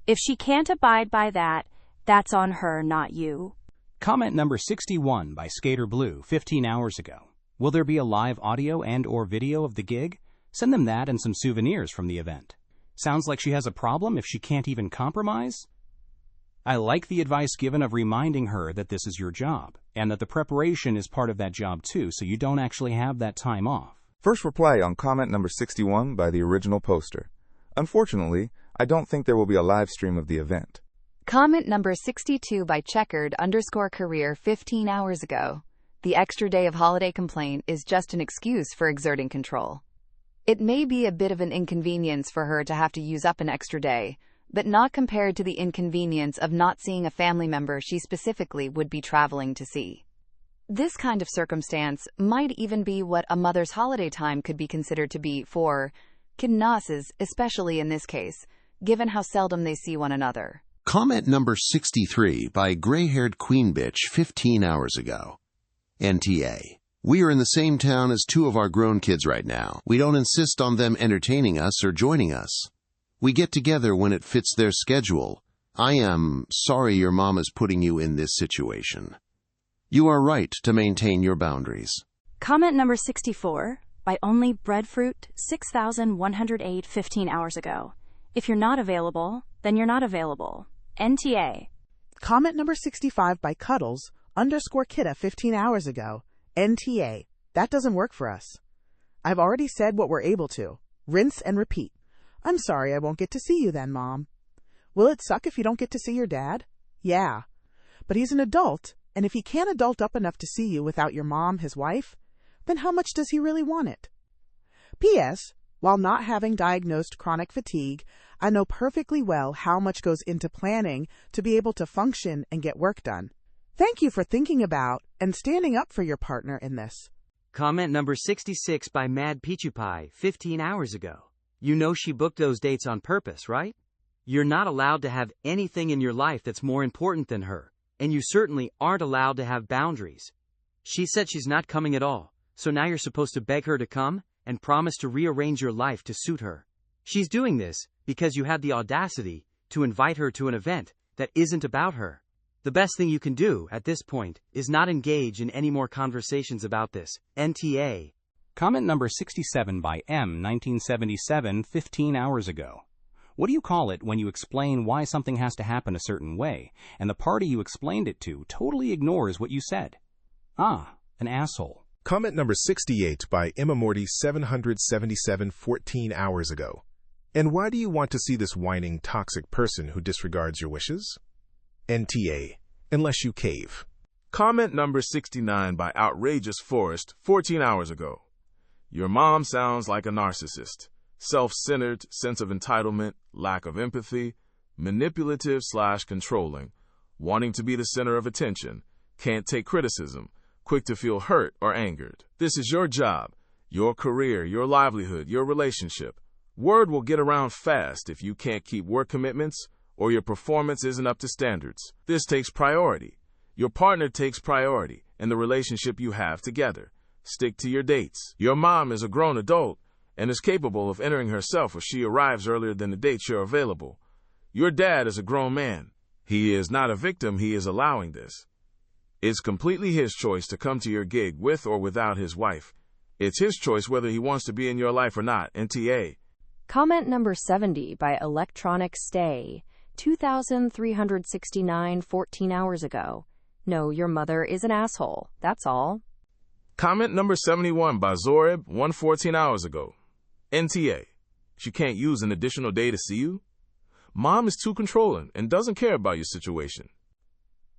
Speaker 11: If she can't abide by that, that's on her, not you.
Speaker 16: Comment number 61 by Skater Blue 15 hours ago. Will there be a live audio and/or video of the gig? Send them that and some souvenirs from the event. Sounds like she has a problem if she can't even compromise? I like the advice given of reminding her that this is your job, and that the preparation is part of that job too, so you don't actually have that time off.
Speaker 1: First reply on comment number 61 by the original poster. Unfortunately, I don't think there will be a live stream of the event.
Speaker 10: Comment number 62 by checkered_career 15 hours ago. The extra day of holiday complaint is just an excuse for exerting control. It may be a bit of an inconvenience for her to have to use up an extra day, but not compared to the inconvenience of not seeing a family member she specifically would be traveling to see. This kind of circumstance might even be what a mother's holiday time could be considered to be for kidnasses, especially in this case, given how seldom they see one another.
Speaker 13: Comment number 63 by gray-haired queen bitch 15 hours ago. NTA. We are in the same town as two of our grown kids right now. We don't insist on them entertaining us or joining us. We get together when it fits their schedule. I am sorry your mom is putting you in this situation. You are right to maintain your boundaries.
Speaker 11: Comment number 64 by only breadfruit 6108 15 hours ago. If you're not available, then you're not available. NTA.
Speaker 17: Comment number 65 by Cuddles_Kidda 15 hours ago. NTA. That doesn't work for us. I've already said what we're able to. Rinse and repeat. I'm sorry I won't get to see you then, Mom. Will it suck if you don't get to see your dad? Yeah. But he's an adult, and if he can't adult up enough to see you without your mom, his wife, then how much does he really want it? P.S. While not having diagnosed chronic fatigue, I know perfectly well how much goes into planning to be able to function and get work done. Thank you for thinking about and standing up for your partner in this.
Speaker 2: Comment number 66 by Mad Pichu Pie 15 hours ago. You know she booked those dates on purpose, right? You're not allowed to have anything in your life that's more important than her, and you certainly aren't allowed to have boundaries. She said she's not coming at all, so now you're supposed to beg her to come and promise to rearrange your life to suit her. She's doing this because you had the audacity to invite her to an event that isn't about her. The best thing you can do at this point is not engage in any more conversations about this. NTA.
Speaker 16: Comment number 67 by M1977 15 hours ago. What do you call it when you explain why something has to happen a certain way, and the party you explained it to totally ignores what you said? Ah, an asshole.
Speaker 21: Comment number 68 by Immamorty 777 14 hours ago. And why do you want to see this whining, toxic person who disregards your wishes? NTA. Unless you cave.
Speaker 23: Comment number 69 by Outrageous Forest 14 hours ago. Your mom sounds like a narcissist. Self-centered, sense of entitlement, lack of empathy, manipulative/controlling, wanting to be the center of attention, can't take criticism, quick to feel hurt or angered. This is your job, your career, your livelihood, your relationship. Word will get around fast if you can't keep work commitments or your performance isn't up to standards. This takes priority. Your partner takes priority in the relationship you have together. Stick to your dates. Your mom is a grown adult and is capable of entering herself if she arrives earlier than the dates you're available. Your dad is a grown man. He is not a victim, he is allowing this. It's completely his choice to come to your gig with or without his wife. It's his choice whether he wants to be in your life or not. NTA.
Speaker 5: Comment number 70 by Electronic Stay 2369 14 hours ago. No, your mother is an asshole. That's all.
Speaker 23: Comment number 71 by Zorib 114 hours ago. NTA. She can't use an additional day to see you? Mom is too controlling and doesn't care about your situation.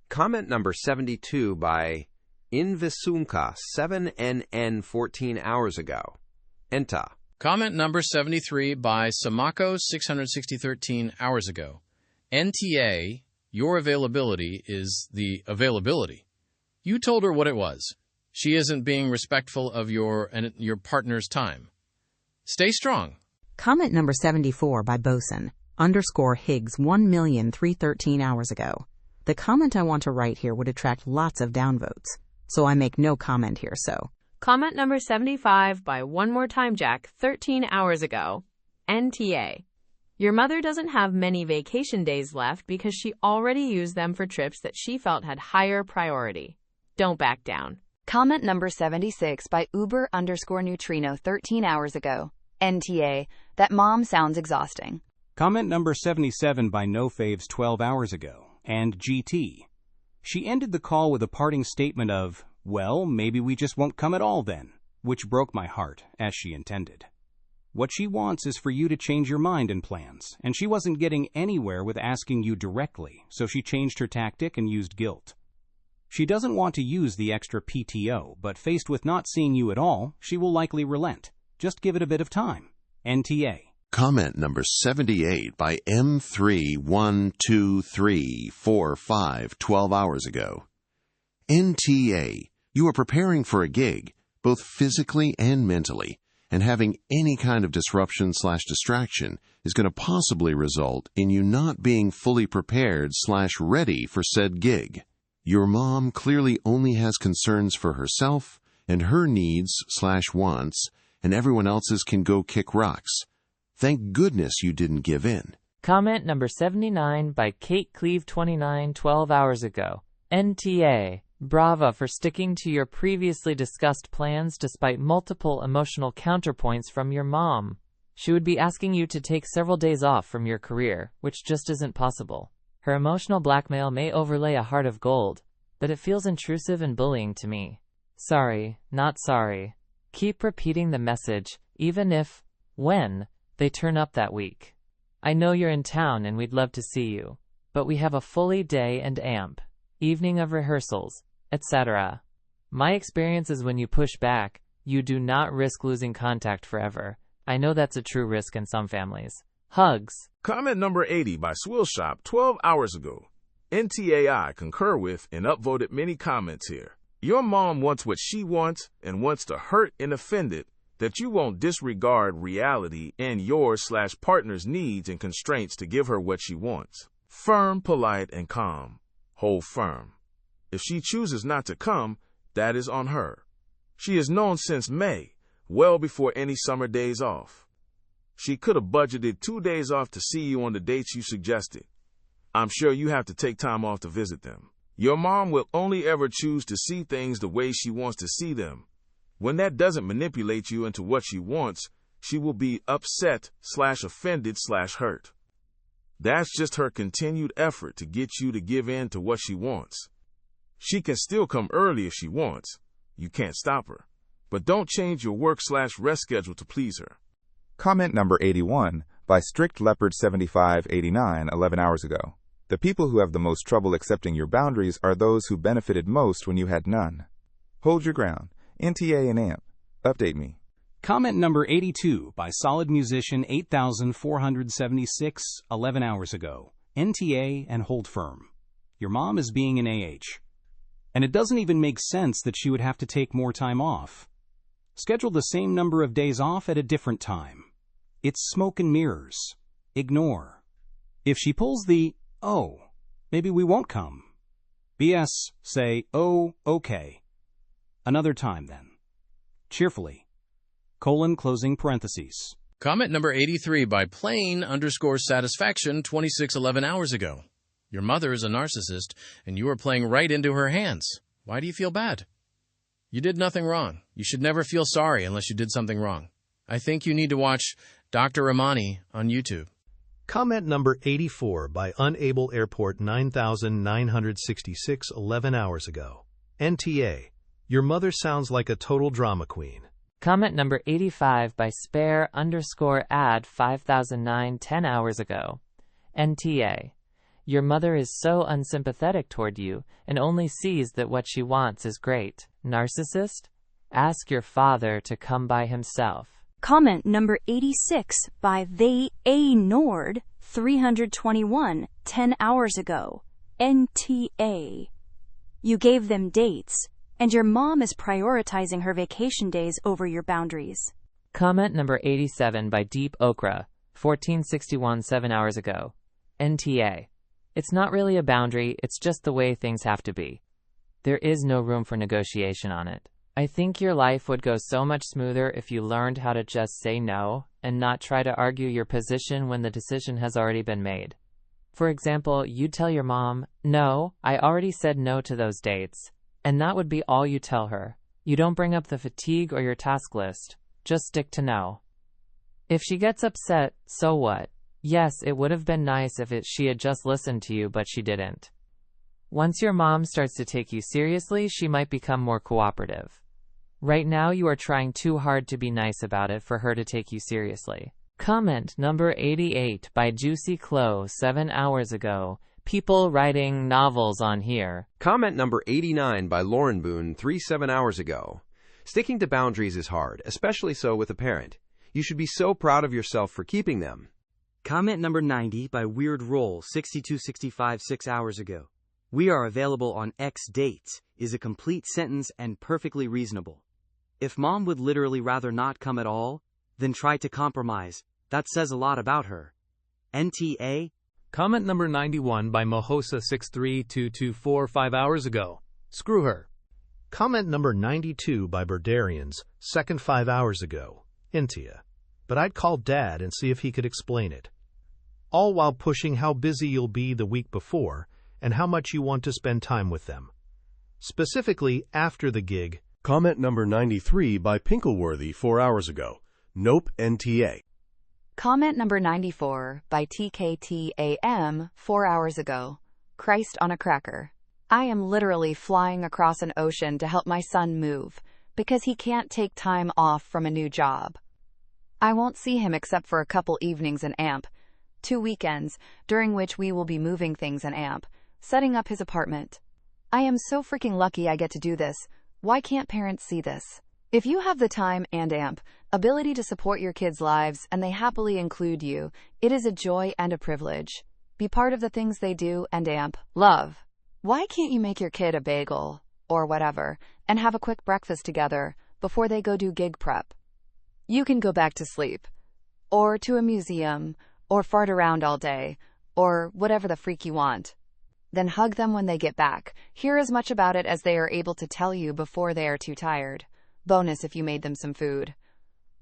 Speaker 4: Comment number 72 by Invisumka 7NN 14 hours ago. Enta.
Speaker 12: Comment number 73 by Samako 66013 hours ago. NTA, your availability is the availability. You told her what it was. She isn't being respectful of your partner's time. Stay strong.
Speaker 8: Comment number 74 by Bosun_Higgs 1,313 hours ago. The comment I want to write here would attract lots of downvotes, so I make no comment here, so.
Speaker 20: Comment number 75 by One More Time Jack 13 hours ago. NTA. Your mother doesn't have many vacation days left because she already used them for trips that she felt had higher priority. Don't back down.
Speaker 10: Comment number 76 by Uber_Neutrino 13 hours ago. NTA. That mom sounds exhausting.
Speaker 16: Comment number 77 by No Faves 12 hours ago. and GT. She ended the call with a parting statement of, "Well, maybe we just won't come at all then," which broke my heart, as she intended. What she wants is for you to change your mind and plans, and she wasn't getting anywhere with asking you directly, so she changed her tactic and used guilt. She doesn't want to use the extra PTO, but faced with not seeing you at all, she will likely relent. Just give it a bit of time. NTA.
Speaker 13: Comment number 78 by M312345 12 hours ago. NTA. You are preparing for a gig, both physically and mentally, and having any kind of disruption/distraction is going to possibly result in you not being fully prepared/ready for said gig. Your mom clearly only has concerns for herself and her needs/wants, and everyone else's can go kick rocks. Thank goodness you didn't give in.
Speaker 14: Comment number 79 by Kate Cleve 29 12 hours ago. NTA. Brava for sticking to your previously discussed plans despite multiple emotional counterpoints from your mom. She would be asking you to take several days off from your career, which just isn't possible. Her emotional blackmail may overlay a heart of gold, but it feels intrusive and bullying to me. Sorry, not sorry. Keep repeating the message, even if, when, they turn up that week. I know you're in town and we'd love to see you, but we have a fully day and amp, evening of rehearsals, etc. My experience is when you push back, you do not risk losing contact forever. I know that's a true risk in some families. Hugs.
Speaker 23: Comment number 80 by Swillshop 12 hours ago. NTAI concur with and upvoted many comments here. Your mom wants what she wants and wants to hurt and offend it, that you won't disregard reality and your/partner's needs and constraints to give her what she wants. Firm, polite, and calm. Hold firm. If she chooses not to come, that is on her. She has known since May, well before any summer days off. She could have budgeted 2 days off to see you on the dates you suggested. I'm sure you have to take time off to visit them. Your mom will only ever choose to see things the way she wants to see them. When that doesn't manipulate you into what she wants, she will be upset/offended/hurt. That's just her continued effort to get you to give in to what she wants. She can still come early if she wants. You can't stop her. But don't change your work/rest schedule to please her.
Speaker 1: Comment number 81 by Strict Leopard 7589 11 hours ago. The people who have the most trouble accepting your boundaries are those who benefited most when you had none. Hold your ground. NTA and AMP. Update me.
Speaker 16: Comment number 82 by Solid Musician 8476 11 hours ago. NTA and hold firm. Your mom is being an AH. And it doesn't even make sense that she would have to take more time off. Schedule the same number of days off at a different time. It's smoke and mirrors. Ignore. If she pulls the, "Oh, maybe we won't come," BS, say, "Oh, okay. Another time then." Cheerfully. Closing parentheses.
Speaker 12: Comment number 83 by plain_satisfaction 26 11 hours ago. Your mother is a narcissist, and you are playing right into her hands. Why do you feel bad? You did nothing wrong. You should never feel sorry unless you did something wrong. I think you need to watch Dr. Ramani on YouTube.
Speaker 3: Comment number 84 by Unable Airport 9966 11 hours ago. NTA. Your mother sounds like a total drama queen.
Speaker 14: Comment number 85 by spare_ad 5009 10 hours ago. NTA. Your mother is so unsympathetic toward you and only sees that what she wants is great. Narcissist? Ask your father to come by himself.
Speaker 11: Comment number 86 by They A Nord 321 10 hours ago. NTA. You gave them dates, and your mom is prioritizing her vacation days over your boundaries.
Speaker 14: Comment number 87 by Deep Okra 1461 7 hours ago. NTA. It's not really a boundary, it's just the way things have to be. There is no room for negotiation on it. I think your life would go so much smoother if you learned how to just say no and not try to argue your position when the decision has already been made. For example, you'd tell your mom, "No, I already said no to those dates." And that would be all you tell her. You don't bring up the fatigue or your task list. Just stick to no. If she gets upset, so what? Yes, it would have been nice if she had just listened to you, but she didn't. Once your mom starts to take you seriously, she might become more cooperative. Right now, you are trying too hard to be nice about it for her to take you seriously. Comment number 88 by Juicy Clo 7 hours ago. People writing novels on here.
Speaker 4: Comment number 89 by Lauren Boone 7 hours ago. Sticking to boundaries is hard, especially so with a parent. You should be so proud of yourself for keeping them.
Speaker 2: Comment number 90 by Weird Roll 6265 6 hours ago. We are available on X dates is a complete sentence and perfectly reasonable. If mom would literally rather not come at all, then try to compromise. That says a lot about her. NTA.
Speaker 6: Comment number 91 by Mohosa 63224 5 hours ago. Screw her.
Speaker 3: Comment number 92 by Berdarians, second 5 hours ago. Intia. But I'd call Dad and see if he could explain it. All while pushing how busy you'll be the week before and how much you want to spend time with them. Specifically, after the gig.
Speaker 18: Comment number 93 by Pinkleworthy 4 hours ago. Nope, NTA.
Speaker 10: Comment number 94 by TKTAM 4 hours ago. Christ on a cracker. I am literally flying across an ocean to help my son move because he can't take time off from a new job. I won't see him except for a couple evenings in AMP, 2 weekends, during which we will be moving things in AMP, setting up his apartment. I am so freaking lucky I get to do this. Why can't parents see this? If you have the time and AMP, ability to support your kids' lives and they happily include you, it is a joy and a privilege. Be part of the things they do and AMP. Love. Why can't you make your kid a bagel, or whatever, and have a quick breakfast together before they go do gig prep? You can go back to sleep, or to a museum, or fart around all day, or whatever the freak you want. Then hug them when they get back. Hear as much about it as they are able to tell you before they are too tired. Bonus if you made them some food.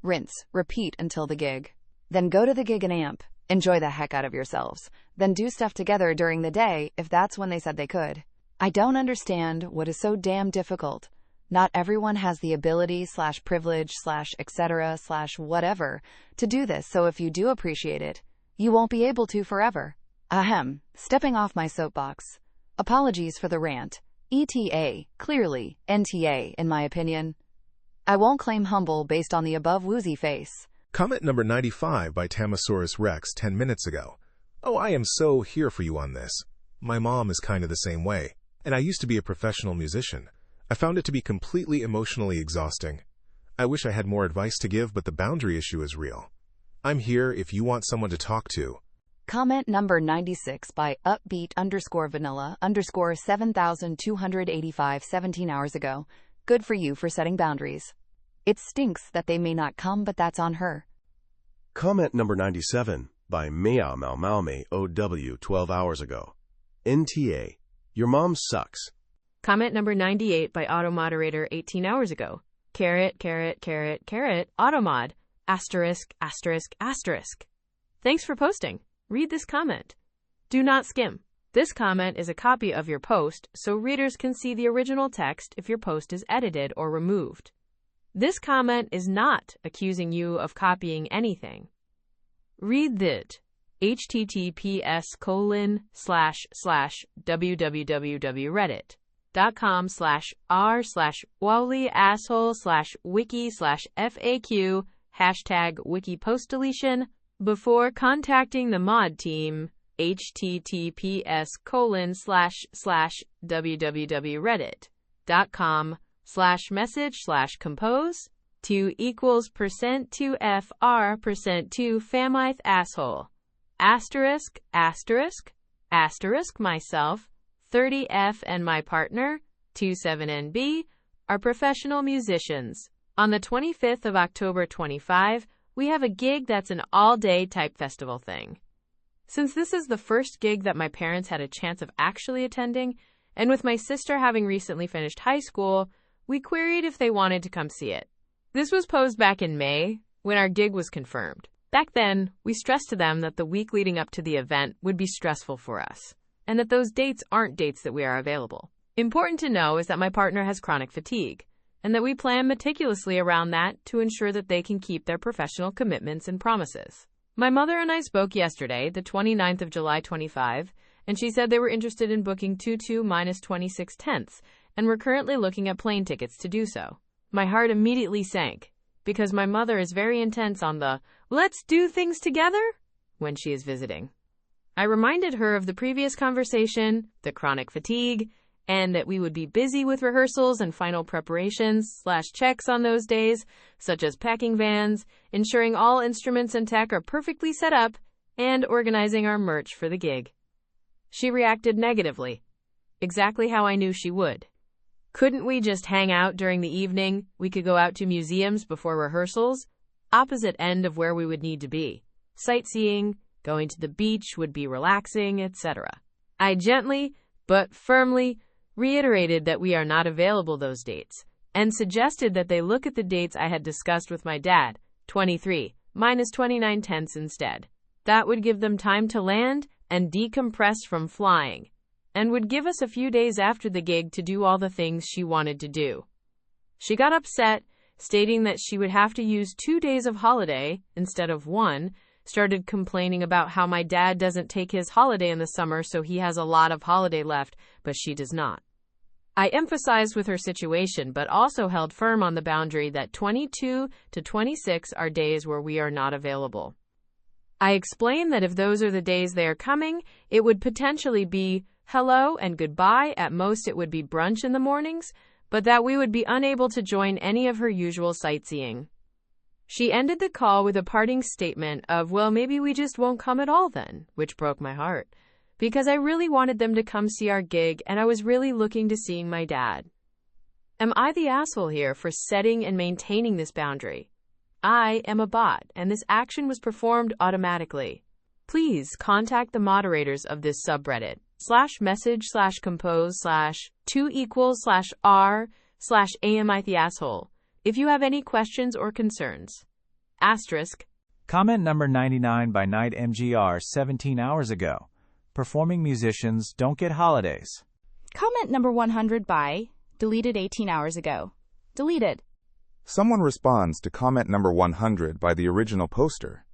Speaker 10: Rinse, repeat until the gig. Then go to the gig and AMP. Enjoy the heck out of yourselves. Then do stuff together during the day if that's when they said they could. I don't understand what is so damn difficult. Not everyone has the ability / privilege / etc. / whatever to do this, so if you do appreciate it, you won't be able to forever. Ahem. Stepping off my soapbox. Apologies for the rant. ETA, clearly, NTA in my opinion. I won't claim humble based on the above woozy face.
Speaker 21: Comment number 95 by Tamosaurus Rex 10 minutes ago. Oh, I am so here for you on this. My mom is kind of the same way, and I used to be a professional musician. I found it to be completely emotionally exhausting. I wish I had more advice to give, but the boundary issue is real. I'm here if you want someone to talk to.
Speaker 10: Comment number 96 by upbeat_vanilla_7285 17 hours ago. Good for you for setting boundaries. It stinks that they may not come, but that's on her.
Speaker 18: Comment number 97 by Meow Mau Maume OW 12 hours ago. NTA. Your mom sucks.
Speaker 20: Comment number 98 by automoderator 18 hours ago. Automod. *****. Thanks for posting. Read this comment. Do not skim. This comment is a copy of your post, so readers can see the original text if your post is edited or removed. This comment is not accusing you of copying anything. Read that. https://www.reddit.com/r/wowly asshole/wiki/FAQ #wiki-post-deletion before contacting the mod team. https://www.reddit.com/message/compose 2 equals %2fr%2 famith asshole **** myself 30f and my partner 27nb are professional musicians. On the 25th of October 25, we have a gig that's an all-day type festival thing. Since this is the first gig that my parents had a chance of actually attending, and with my sister having recently finished high school, we queried if they wanted to come see it. This was posed back in May, when our gig was confirmed. Back then, we stressed to them that the week leading up to the event would be stressful for us, and that those dates aren't dates that we are available. Important to know is that my partner has chronic fatigue, and that we plan meticulously around that to ensure that they can keep their professional commitments and promises.
Speaker 7: My mother and I spoke yesterday, the 29th of July 25, and she said they were interested in booking 22 minus 26 tenths, and were currently looking at plane tickets to do so. My heart immediately sank, because my mother is very intense on the "let's do things together" when she is visiting. I reminded her of the previous conversation, the chronic fatigue, and that we would be busy with rehearsals and final preparations/checks on those days, such as packing vans, ensuring all instruments and tech are perfectly set up, and organizing our merch for the gig. She reacted negatively, exactly how I knew she would. Couldn't we just hang out during the evening? We could go out to museums before rehearsals, opposite end of where we would need to be. Sightseeing, going to the beach would be relaxing, etc. I gently, but firmly, reiterated that we are not available those dates, and suggested that they look at the dates I had discussed with my dad, 23 minus 29 tenths instead. That would give them time to land and decompress from flying, and would give us a few days after the gig to do all the things she wanted to do. She got upset, stating that she would have to use 2 days of holiday instead of 1, started complaining about how my dad doesn't take his holiday in the summer, so he has a lot of holiday left, but she does not. I emphasized with her situation, but also held firm on the boundary that 22 to 26 are days where we are not available. I explained that if those are the days they are coming, it would potentially be hello and goodbye. At most, it would be brunch in the mornings, but that we would be unable to join any of her usual sightseeing. She ended the call with a parting statement of, well, maybe we just won't come at all then, which broke my heart, because I really wanted them to come see our gig and I was really looking to seeing my dad. Am I the asshole here for setting and maintaining this boundary? I am a bot, and this action was performed automatically. Please contact the moderators of this subreddit, /message/compose/2=/r/am if you have any questions or concerns. Asterisk.
Speaker 15: Comment number 99 by Night MGR 17 hours ago. Performing musicians don't get holidays.
Speaker 22: Comment number 100 by deleted 18 hours ago. Deleted.
Speaker 1: Someone responds to comment number 100 by the original poster.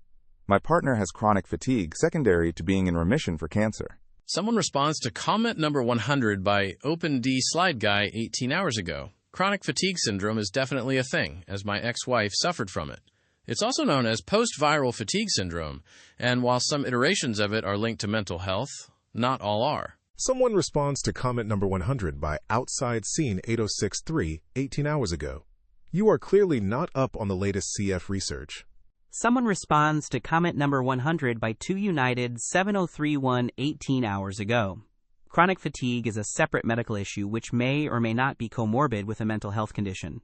Speaker 1: My partner has chronic fatigue secondary to being in remission for cancer.
Speaker 12: Someone responds to comment number 100 by OpenD Slide Guy 18 hours ago. Chronic fatigue syndrome is definitely a thing, as my ex-wife suffered from it. It's also known as post-viral fatigue syndrome, and while some iterations of it are linked to mental health, not all are.
Speaker 21: Someone responds to comment number 100 by Outside Scene 8063 18 hours ago. You are clearly not up on the latest CF research.
Speaker 24: Someone responds to comment number 100 by 2United 7031 18 hours ago. Chronic fatigue is a separate medical issue which may or may not be comorbid with a mental health condition.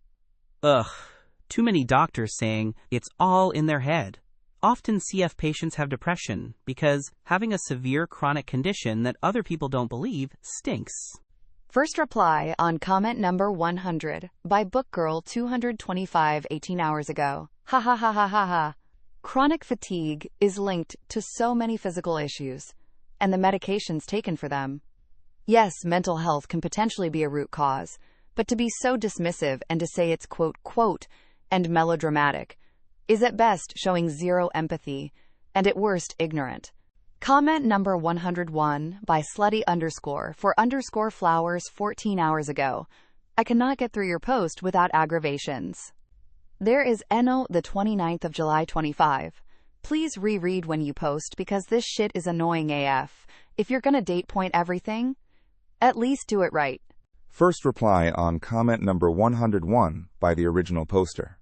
Speaker 24: Ugh, too many doctors saying it's all in their head. Often CF patients have depression because having a severe chronic condition that other people don't believe stinks.
Speaker 10: First reply on comment number 100 by Bookgirl 225 18 hours ago. Ha ha ha ha ha ha. Chronic fatigue is linked to so many physical issues, and the medications taken for them. Yes, mental health can potentially be a root cause, but to be so dismissive and to say it's quote, and melodramatic is at best showing zero empathy, and at worst ignorant. Comment number 101 by slutty_for_flowers 14 hours ago. I cannot get through your post without aggravations. There is Eno the 29th of July 25. Please reread when you post because this shit is annoying AF. If you're gonna date point everything, at least do it right.
Speaker 1: First reply on comment number 101 by the original poster.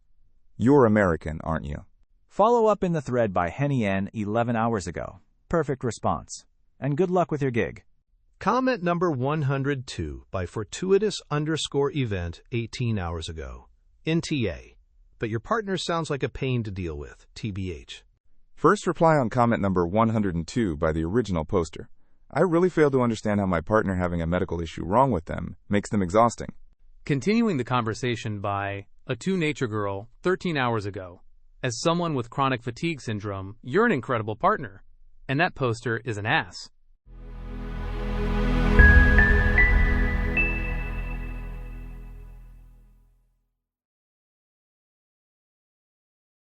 Speaker 1: You're American, aren't you?
Speaker 15: Follow up in the thread by Henny N 11 hours ago. Perfect response. And good luck with your gig.
Speaker 3: Comment number 102 by fortuitous_event 18 hours ago. NTA. But your partner sounds like a pain to deal with. TBH.
Speaker 1: First reply on comment number 102 by the original poster. I really fail to understand how my partner having a medical issue wrong with them makes them exhausting.
Speaker 6: Continuing the conversation by a 2Nature Girl 13 hours ago. As someone with chronic fatigue syndrome, you're an incredible partner. And that poster is an ass.